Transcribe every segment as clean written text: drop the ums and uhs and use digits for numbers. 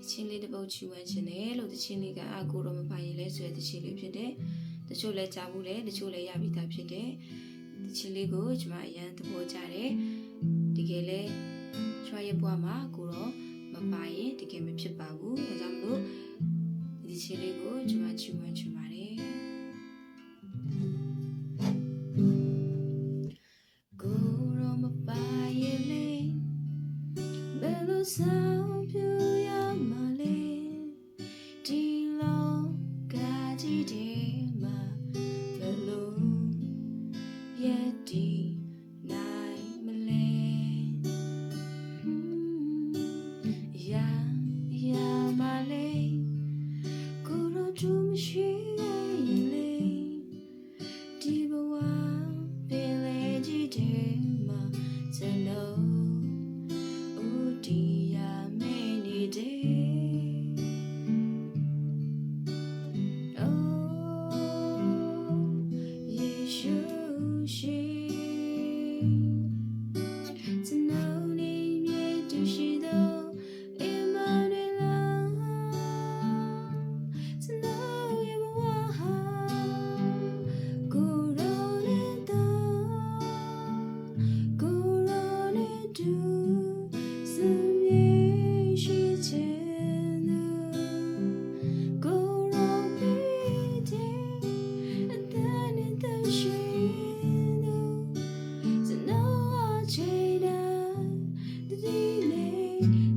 တချင်းလေးတစ်ပုတ်ချူဝဲခြင်းနဲ့လို့တချင်းလေးကအကိုတော့မပိုင်ရင်လဲဆိုတဲ့တချင်းလေးဖြစ်တယ်တချို့လဲကြားဘူးလဲတချို့လဲရပြီးသားဖြစ်တယ်တချင်းလေးကိုကျွန်မအရန်သဘောကျတယ်တကယ်လဲကျွားရဲ့ဘွားမှာကိုတော့မပိုင်ရင်တကယ်မဖြစ်ပါဘူးဒါကြောင့်မလို့ဒီချင်းလေးကိုကျွန်မချူဝဲချင်ပါတယ်ကိုတော့မပိုင်ရင်လဲဘယ်လိုဆောင်ပြရမလဲဒီလောကကြီးထဲမှာဘယ်လိုရည်တည်နိုင်မလဲရမလဲကိုတော့သူမရှိရင်လေဒီဘဝပင်လေကြီးထဲမှာစနိုးဒီရမင်းနေတယ်ယေရှုရှိစနိုးနေမြဲတူရှိသောအင်မနွေလာစနိုးရဲ့ဘဝဟာကိုရောနဲ့တော့ကိုရောနဲ့တူ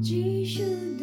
Jesus.